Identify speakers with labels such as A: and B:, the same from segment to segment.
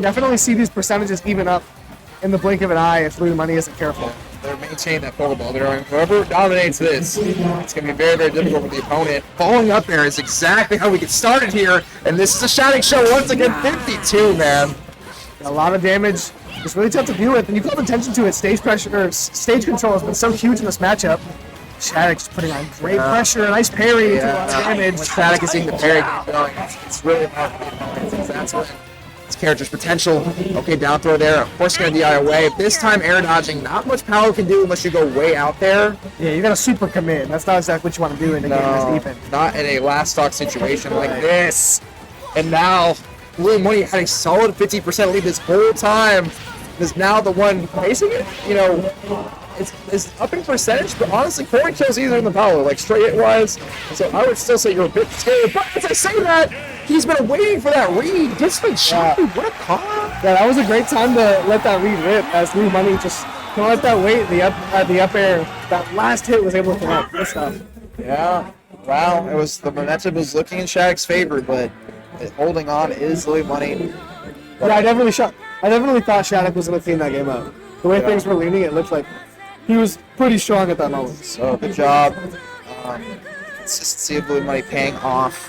A: Definitely see these percentages even up in the blink of an eye if Louis Money isn't careful.
B: They're maintaining that Pokeball. Whoever dominates this, it's going to be very, very difficult for the opponent. Falling up there is exactly how we get started here, and this is a SHADIC show once again, 52, man.
A: A lot of damage. It's really tough to deal with, and you called attention to it. Stage pressure, or stage control has been so huge in this matchup. SHADIC's putting on great pressure, a nice parry, a lot of damage.
B: When SHADIC is seeing the parry going, it's really hard for the opponent. That's what his character's potential. Okay, down throw there. Of course, going to DI away. This time, air dodging. Not much power can do unless you go way out there.
A: Yeah, you got to super commit. That's not exactly what you want to do in a game that's defense.
B: Not in a last stock situation like this. And now, Louis Money had a solid 50% lead this whole time. Is now the one facing it. You know, it's up in percentage, but honestly, 4 kills easier than Paolo, like straight hit wise. So I would still say you're a bit scared. But as I say that, he's been waiting for that read. Gets the shot. What a call!
A: Yeah, that was a great time to let that read rip. As Louis Money just couldn't let that weight the up air. That last hit was able to connect. Good stuff.
B: Yeah. Wow. It was the momentum was looking in SHADIC's favor, but holding on is Louis Money.
A: Yeah, I definitely thought SHADIC was going to clean that game up. The way things were leaning, it looked like he was pretty strong at that moment.
B: So good job. Consistency of Louis Money paying off.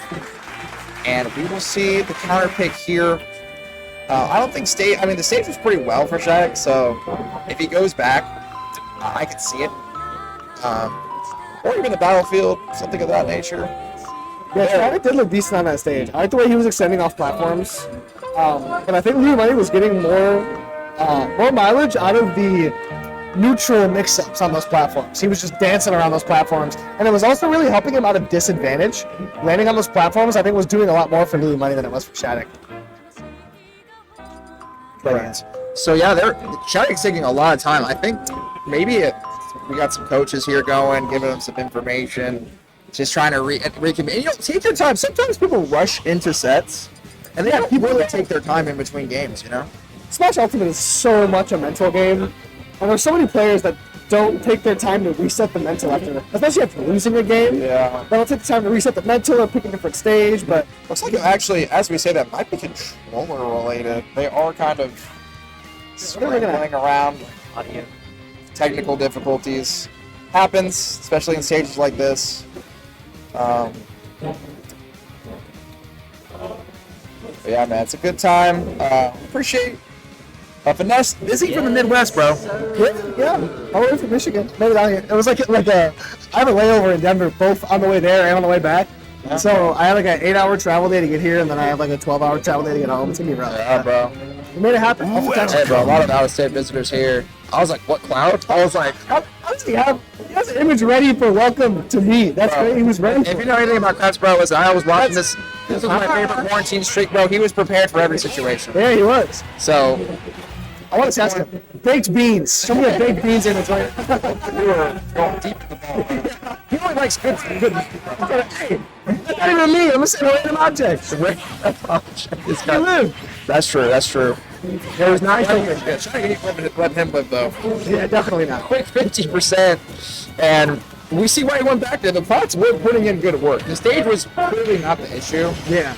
B: And we will see the counter pick here. I don't think the stage was pretty well for SHADIC, so if he goes back, I could see it. Or even the battlefield, something of that nature.
A: Yeah, SHADIC did look decent on that stage. I like the way he was extending off platforms. And I think Louis Money was getting more mileage out of the neutral mix-ups on those platforms. He was just dancing around those platforms, and it was also really helping him out of disadvantage. Landing on those platforms, I think, was doing a lot more for Louis Money than it was for SHADIC.
B: Correct. So yeah, SHADIC's taking a lot of time. I think maybe we got some coaches here going, giving them some information, just trying to reconvene. You know, take your time. Sometimes people rush into sets, and they don't really take their time in between games, you know?
A: Smash Ultimate is so much a mental game, and there's so many players that don't take their time to reset the mental especially after losing a game.
B: Yeah.
A: They don't take the time to reset the mental or pick a different stage, but...
B: Looks like it actually, as we say, that might be controller related. They are kind of scrambling around. Technical difficulties. Happens, especially in stages like this. But yeah, man, it's a good time. Appreciate Finesse. Busy from the Midwest, bro.
A: Yeah. All the way from Michigan. Maybe down here. It was like I have a layover in Denver, both on the way there and on the way back. Yeah. So I had like an 8-hour travel day to get here, and then I have like a 12-hour travel day to get home. It's gonna be rough.
B: Yeah, bro.
A: We made it happen.
B: Hey, bro, a lot of out-of-state visitors here. I was like, what, Cloud? I was like,
A: how does he has an image ready for welcome to me? That's great. He was ready.
B: If you know anything about Kratz, bro, listen, I was watching this. This was my favorite quarantine streak, bro. He was prepared for every situation.
A: Yeah, he was.
B: So,
A: I want to ask him. Baked beans. Show me a baked beans in the toilet.
B: You were going deep in the ball. He only likes good.
A: Hey, that's not even me. I'm just a random object.
B: That's true. It was nice. Trying to let him live, though.
A: Yeah, definitely not.
B: Quick 50%. And we see why he went back there. The Pots were putting in good work. The stage was clearly not the issue.
A: Yeah.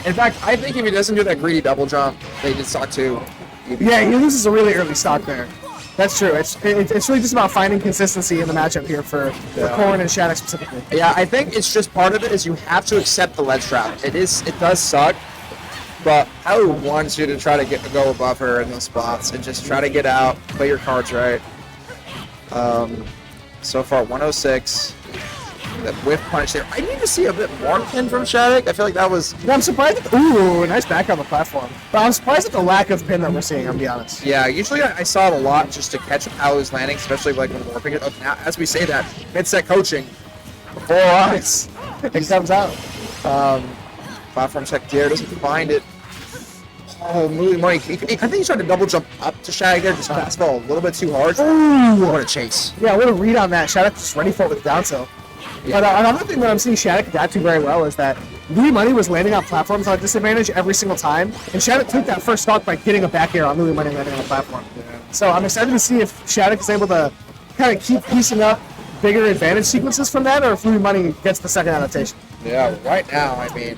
B: In fact, I think if he doesn't do that greedy double jump, they did stock 2.
A: Yeah, he loses a really early stock there. That's true. It's really just about finding consistency in the matchup here for Corrin and SHADIC specifically.
B: Yeah, I think it's just part of it is you have to accept the ledge trap. It does suck, but I would want you to try to go above her in those spots and just try to get out, play your cards right. So far, 106. That whiff punch there. I need to see a bit more pin from SHADIC. I feel like that was...
A: Yeah, I'm surprised at nice back on the platform. But I'm surprised at the lack of pin that we're seeing, I'll be honest.
B: Yeah, usually I saw it a lot just to catch how it was landing, especially like when warping it. Okay, now, as we say that, mid-set coaching, before our eyes,
A: it comes out.
B: Platform check there, doesn't find it. Oh, Louis Money. I think he tried to double jump up to SHADIC there, just fastball a little bit too hard.
A: Ooh,
B: what a chase.
A: Yeah, what a read on that. SHADIC just ready for it with down tilt. Yeah. But another thing that I'm seeing SHADIC adapt to very well is that Louis Money was landing on platforms on a disadvantage every single time, and SHADIC took that first stock by getting a back air on Louis Money landing on the platform. Yeah. So I'm excited to see if SHADIC is able to kind of keep piecing up bigger advantage sequences from that, or if Louis Money gets the second adaptation.
B: Yeah, right now, I mean,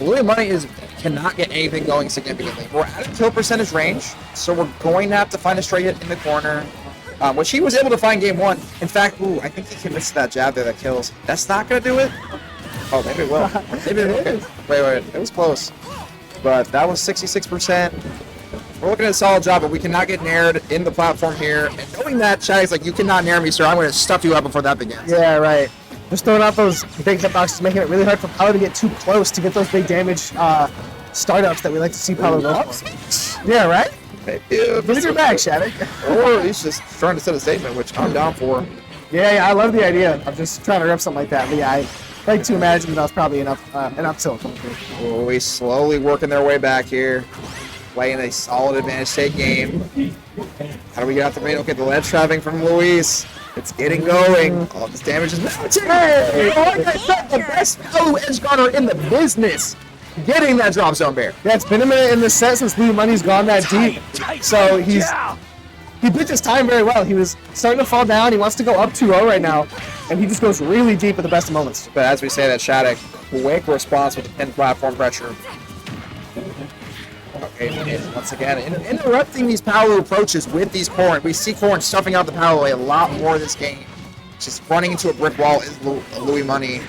B: Louis Money is cannot get anything going significantly. We're out of kill percentage range, so we're going to have to find a straight hit in the corner, which he was able to find game 1. In fact, ooh, I think he commits to that jab there that kills. That's not going to do it? Oh, maybe it will. Maybe it will. Okay. Wait. It was close. But that was 66%. We're looking at a solid job, but we cannot get nared in the platform here. And knowing that, Shadic's like, you cannot nair me, sir. I'm going to stuff you up before that begins.
A: Yeah, right. Just throwing out those big hitboxes, making it really hard for Paolo to get too close to get those big damage startups that we like to see Paolo go for. Yeah, right?
B: Yeah,
A: Get your back, Shadic.
B: Or he's just trying to set a statement, which I'm down for.
A: Yeah, I love the idea of just trying to rip something like that. But yeah, I like to imagine that was probably enough tilt coming through.
B: Louis slowly working their way back here. Playing a solid advantage state game. How do we get out the main? Okay, the ledge trapping from Luis. It's getting going. All this damage is mounting. Hey, like I said, the best Paolo edge guarder in the business. Getting that drop zone bear.
A: Yeah, it's been a minute in this set since Louis Money's gone that deep. So he bit his time very well. He was starting to fall down. He wants to go up 2-0 right now. And he just goes really deep at the best of moments.
B: But as we say that, Shadic, quick response with the pin platform pressure. Okay, once again, interrupting these Paolo approaches with these Corrin. We see Corrin stuffing out the Paolo a lot more this game. Just running into a brick wall is Louis Money.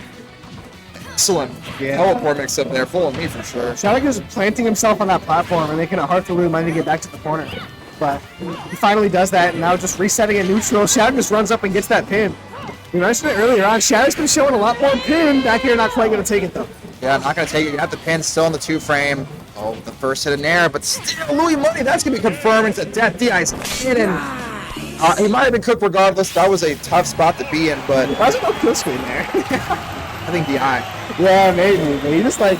B: Excellent teleport mix up there, full of me for sure.
A: Shadic is planting himself on that platform and making it hard for Louis Money to get back to the corner. But he finally does that, and now just resetting a neutral. Shadic just runs up and gets that pin. We mentioned it earlier on. Shadic's been showing a lot more pin back here, not quite going to take it though.
B: Yeah, not going to take it. You got the pin still in the 2-frame. Oh, the first hit in there, but still Louis Money, that's going to be confirmed. It's a death D-Ice hidden. He might have been cooked regardless. That was a tough spot to be in, but...
A: Why is there no kill screen there?
B: I think DI.
A: Yeah, maybe. But he just like...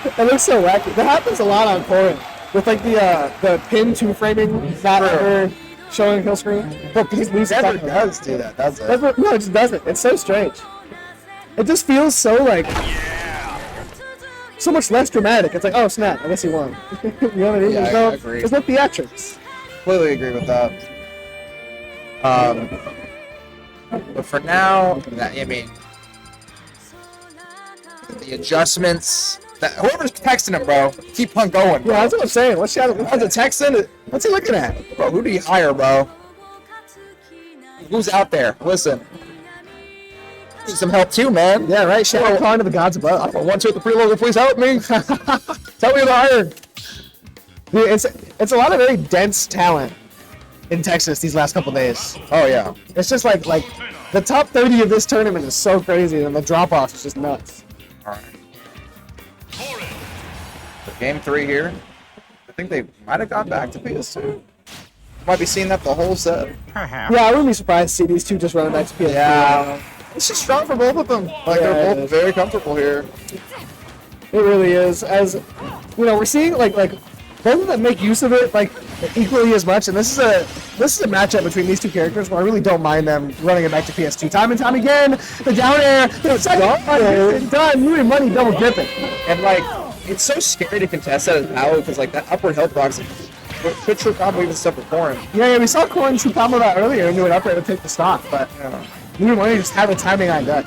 A: It looks so wacky. That happens a lot on Corrin. With like the pin 2-framing not ever showing kill screen. But he's losing.
B: It never does do that, does it?
A: No, it just doesn't. It's so strange. It just feels so like... So much less dramatic. It's like, oh snap, I guess he won. You know what I mean?
B: Yeah, I agree.
A: There's no theatrics.
B: Completely agree with that. But for now, I mean, the adjustments. Whoever's texting him, bro, keep on going.
A: Bro. Yeah, that's what I'm saying. What's Shadow?
B: What's the texting?
A: What's he looking at?
B: Bro, who do you hire, bro? Who's out there? Listen. Need some help too, man.
A: Yeah, right. Shadow calling to the gods above.
B: 1, 2 at the preloader, please help me. Tell me to hire.
A: Dude, it's a lot of very dense talent in Texas these last couple days.
B: Oh yeah.
A: It's just like the top 30 of this tournament is so crazy, and the drop off is just nuts.
B: All right. So game 3 here. I think they might have gone back to PS2. Might be seeing that the whole set.
A: Yeah, I wouldn't be surprised to see these two just running back to PS2.
B: Yeah. It's just strong for both of them. Like they're both very comfortable here.
A: It really is. As you know, we're seeing like both of them make use of it like equally as much. And this is a matchup between these two characters where I really don't mind them running it back to PS2 time and time again. The down air, done. Louis Money double dipping.
B: And like it's so scary to contest that as Paolo because like that upward health box could true combo even stuff with Corrin.
A: Yeah, we saw Corrin true combo that earlier and do an up air to take the stock, but Louis Money just had the timing on that.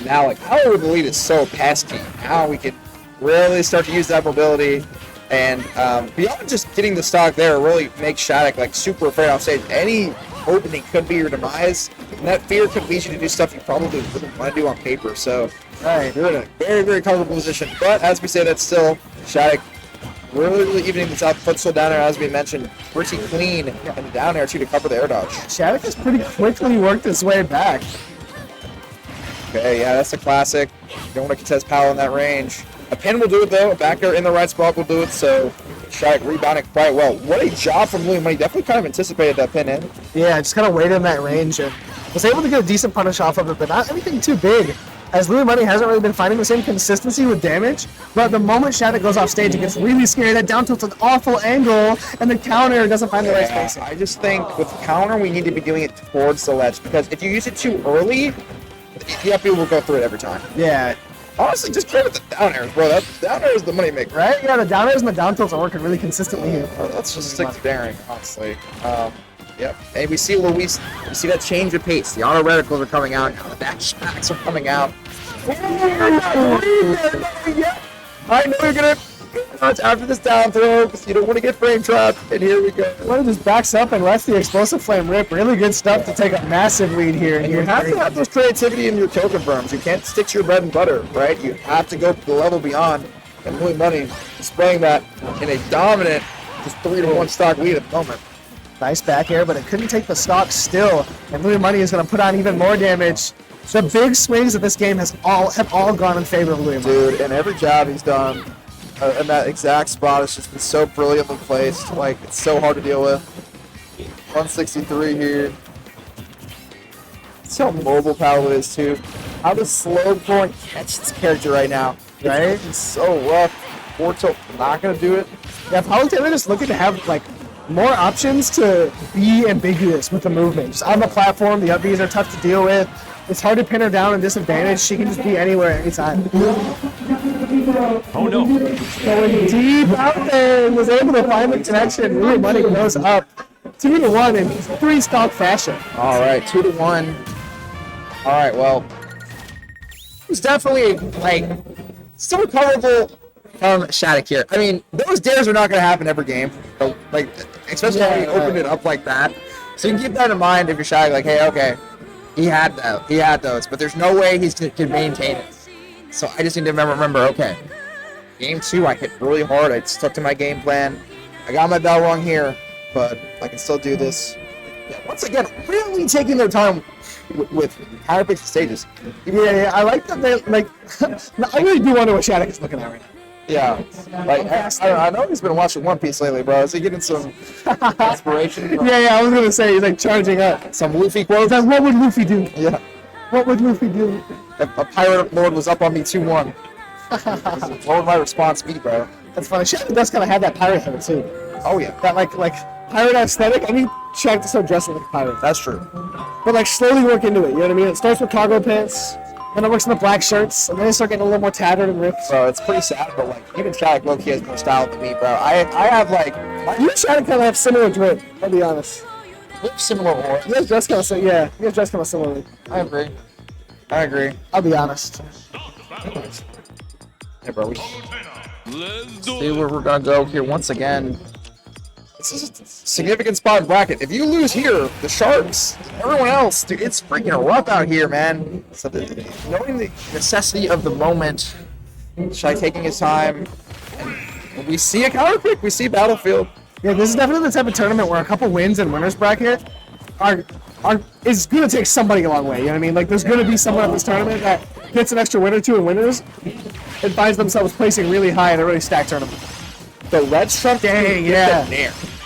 B: Now, like, Paolo the lead is so pesky. Now we can really start to use that mobility. And beyond just getting the stock there, really make Shadic like super afraid off stage. Any opening could be your demise. And that fear could lead you to do stuff you probably wouldn't want to do on paper. So you're in a very, very comfortable position. But as we say, that's still Shadic really evening this out. Foot still down there, as we mentioned, pretty clean. And down there, too, to cover the air dodge.
A: Shadic has pretty quickly worked his way back.
B: Okay, yeah, that's a classic. You don't want to contest Paolo in that range. A pin will do it, though. A back air in the right spot will do it, so Shadic rebounding quite well. What a job from Louis Money. Definitely kind of anticipated that pin in.
A: Yeah, just kind of waited in that range and was able to get a decent punish off of it, but not anything too big. As Louis Money hasn't really been finding the same consistency with damage, but the moment Shadic goes off stage, it gets really scary. That down tilt's an awful angle, and the counter doesn't find the right spacing.
B: I just think with counter, we need to be doing it towards the ledge, because if you use it too early, the up will go through it every time.
A: Yeah.
B: Honestly, just play with the down airs, bro. That down air is the money maker.
A: Right? Yeah, the down airs and the down tilts are working really consistently here.
B: Let's just stick to daring, honestly. Yep. And we see that change of pace. The auto reticles are coming out now. The dash backs are coming out. I know you're gonna touch after this down throw because you don't want to get frame trapped. And here we go.
A: One just backs up and lets the explosive flame rip. Really good stuff to take a massive lead here.
B: And you have to have those creativity in your kill confirms. You can't stick to your bread and butter, right? You have to go the level beyond. And Louis Money displaying that in a dominant, just 3-1 stock lead at the moment.
A: Nice back air, but it couldn't take the stock still. And Louis Money is going to put on even more damage. The big swings of this game have all gone in favor of Louis Money.
B: Dude, and every jab he's done in that exact spot has just been so brilliantly placed. Like, it's so hard to deal with. 163 here. See how mobile Paolo is, too. How does slow going catch this character right now? Right? It's so rough. Forto not going to do it.
A: Yeah, Paolo Taylor just looking to have, like, more options to be ambiguous with the movement. Just on the platform, the up Bs are tough to deal with. It's hard to pin her down and disadvantage. She can just be anywhere anytime.
C: Oh no.
A: Going deep out there and was able to find the connection. Louis Money goes up 2-1 in 3-stock fashion.
B: All right, 2-1. All right, well, it was definitely, like, still recoverable from SHADIC here. I mean, those dares are not going to happen every game. So, like, especially when you open it up like that. So you can keep that in mind if you're SHADIC, like, hey, okay, he had those, but there's no way he can maintain it. So I just need to remember, okay, game 2, I hit really hard. I stuck to my game plan. I got my bell rung here, but I can still do this. Yeah, once again, really taking their time with higher pitched stages.
A: Yeah, I like that they, like, I really do wonder what SHADIC is looking at right now.
B: Yeah, like I know he's been watching One Piece lately, bro. Is he getting some inspiration?
A: Yeah, I was going to say, he's like charging up.
B: Some Luffy quotes?
A: Like, what would Luffy do?
B: Yeah.
A: What would Luffy do?
B: If a pirate lord was up on me 2-1. What would my response be, bro?
A: That's funny. SHADIC does kind of have that pirate hair too.
B: Oh yeah,
A: That like pirate aesthetic. I need SHADIC to start dressing like a pirate.
B: that's true.
A: But like slowly work into it. You know what I mean? It starts with cargo pants, then it works in the black shirts, and then they start getting a little more tattered and ripped.
B: Bro, it's pretty sad, but like even SHADIC low-key has more style than me, bro. I have like
A: You and SHADIC kind of have similar drip. I'll be honest.
B: similar aura.
A: You guys dress kind of yeah. You guys dress kind of similarly.
B: I agree.
A: I'll be honest.
B: Yeah, bro. See where we're gonna go here once again. This is a significant spot in bracket. If you lose here, the Sharks, everyone else, dude, it's freaking rough out here, man. So knowing the necessity of the moment, Shai taking his time, and we see a counter pick. We see Battlefield.
A: Yeah, this is definitely the type of tournament where a couple wins in winners bracket is going to take somebody a long way. You know what I mean? Like, there's going to be someone at this tournament that gets an extra win or two in winners and finds themselves placing really high in a really stacked tournament.
B: The red Trump
A: Dang, yeah.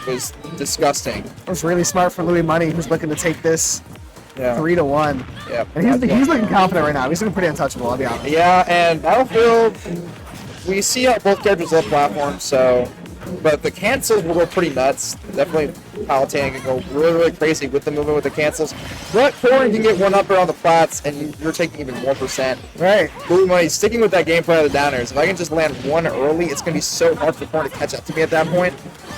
B: was disgusting.
A: It was really smart for Louis Money, who's looking to take this 3-1.
B: Yeah.
A: And he's looking confident right now. He's looking pretty untouchable, I'll be honest.
B: Yeah, and Battlefield, we see how both characters love platforms, so. But the cancels will go pretty nuts. Definitely Palatine can go really, really crazy with the movement with the cancels. But Corey can get one upper on the plats, and you're taking even 1%.
A: Right.
B: Blue Money sticking with that game plan of the downers. If I can just land one early, it's going to be so hard for Corey to catch up to me at that point.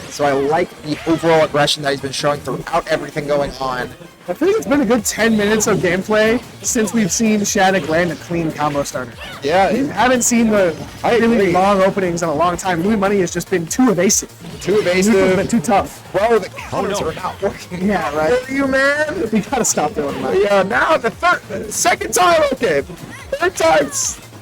B: So I like the overall aggression that he's been showing throughout everything going on.
A: I think it's been a good 10 minutes of gameplay since we've seen SHADIC land a clean combo starter.
B: Yeah.
A: We haven't seen the really long openings in a long time. Louis Money has just been too evasive.
B: Too evasive.
A: He's been too tough.
B: Bro, the counters are not working.
A: Yeah, right.
B: You, man.
A: We gotta stop doing that.
B: Yeah, now the second time, okay. Third time.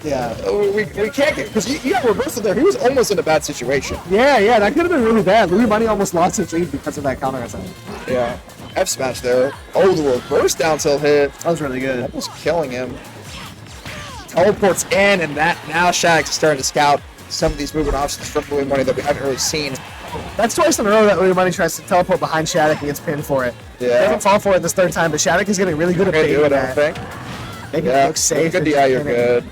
A: Yeah.
B: We can't get, because you got reversal there. He was almost in a bad situation.
A: Yeah, that could have been really bad. Louis Money almost lost his lead because of that counter attack.
B: Yeah. F smash there. Oh, the reverse down tilt hit.
A: That was really good.
B: Almost killing him. Teleports in, and that now SHADIC is starting to scout some of these movement options from Louis Money that we haven't really seen.
A: That's twice in a row that Louis Money tries to teleport behind SHADIC and gets pinned for it.
B: Yeah.
A: He doesn't fall for it this third time, but SHADIC is getting really good at
B: Can't do
A: baiting
B: it, I
A: that.
B: think.
A: Making it look safe.
B: Good DI, you're good.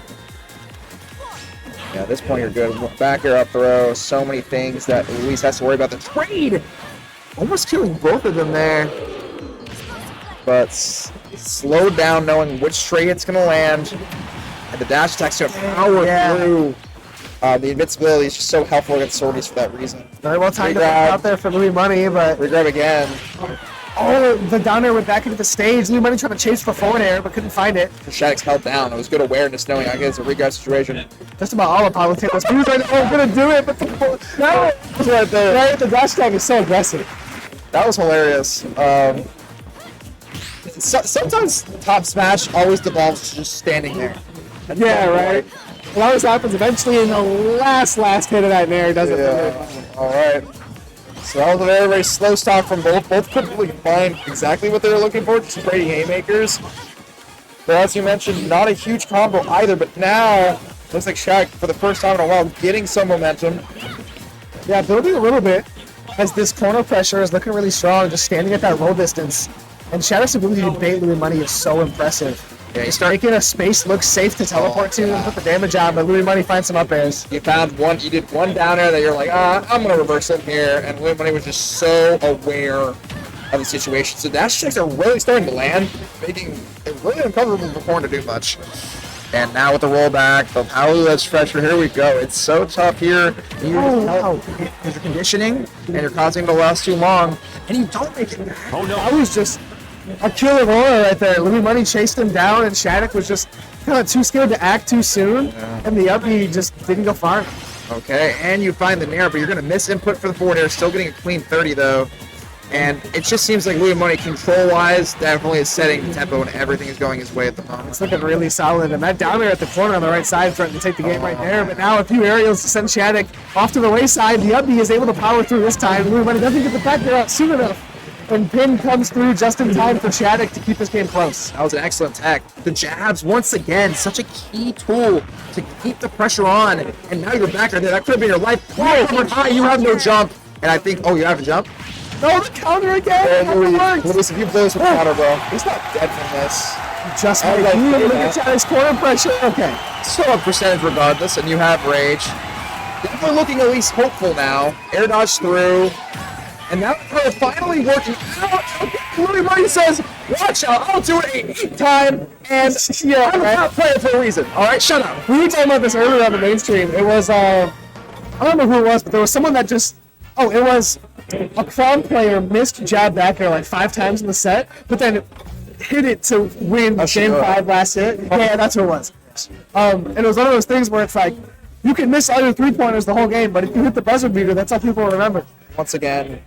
B: Yeah, at this point you're good. Back air up throw. So many things that Luis has to worry about. The trade! Almost killing both of them there. But slowed down knowing which trade it's going to land. And the dash attacks to power through. The invincibility is just so helpful against sorties for that reason.
A: Very well timed out there for Louis Money, but
B: regrab again.
A: Oh, the down air went back into the stage. Louis Money trying to chase for forward air, but couldn't find it.
B: SHADIC's held down. It was good awareness knowing I guess it's a regrab situation.
A: Just about all of Apollo Taylor's moves right now. Oh, gonna do it, but no. Right there. Right, the dash tag is so aggressive.
B: That was hilarious. Sometimes top smash always devolves to just standing there.
A: Yeah, right. It always happens eventually in the last hit of that nair, doesn't it?
B: Yeah. All right. So that was a very, very slow stop from both. Both couldn't really find exactly what they were looking for, just trading haymakers. But as you mentioned, not a huge combo either, but now looks like SHADIC, for the first time in a while, getting some momentum.
A: Yeah, building a little bit as this corner pressure is looking really strong, just standing at that roll distance. And SHADIC's ability to bait Louis Money is so impressive.
B: Yeah,
A: Just making a space look safe to teleport to and put the damage on, but Louis Money finds some up airs.
B: You did one down air that you're like, I'm going to reverse it here. And Louis Money was just so aware of the situation. So dash checks are really starting to land, making it really uncomfortable for Corn to do much. And now with the rollback, the Palooza edge pressure, here we go. It's so tough here. Because you're conditioning, and you're causing it to last too long, and you don't make it.
C: Oh no.
A: That was just a killer roller right there. Louis Money chased him down, and SHADIC was just kind of too scared to act too soon.
B: Yeah.
A: And the up B just didn't go far.
B: Okay, and you find the nair, but you're going to miss input for the forward air. Still getting a clean 30, though. And it just seems like Louis Money, control-wise, definitely is setting the tempo, and everything is going his way at the moment.
A: It's looking really solid. And that down there at the corner on the right side threatened to take the game right there. But now a few aerials to send SHADIC off to the wayside. The up B is able to power through this time. Louis Money doesn't get the back there out soon enough. And pin comes through just in time for SHADIC to keep this game close.
B: That was an excellent tech. The jabs, once again, such a key tool to keep the pressure on. And now you're back right there. That could have been your life. High, you have no jump. And I think, you have a jump?
A: No, the counter again!
B: Luis, if you blow this with counter, bro, he's not dead from this.
A: Just like look at SHADIC's corner pressure. Okay.
B: Still a percentage regardless, and you have rage. Definitely looking at least hopeful now. Air dodge through. And now they're finally working out. Louis Money says, watch out, I'll do it 8 time. And yeah, I'm a top player for a reason. All right, shut up.
A: We were talking about this earlier on the mainstream. It was, I don't know who it was, but there was someone that just, it was a Crown player missed jab back air like 5 times in the set, but then hit it to win game 5 last hit. Yeah, that's who it was. And it was one of those things where it's like, you can miss all your 3-pointers the whole game, but if you hit the buzzer beater, that's how people will remember.
B: Once again,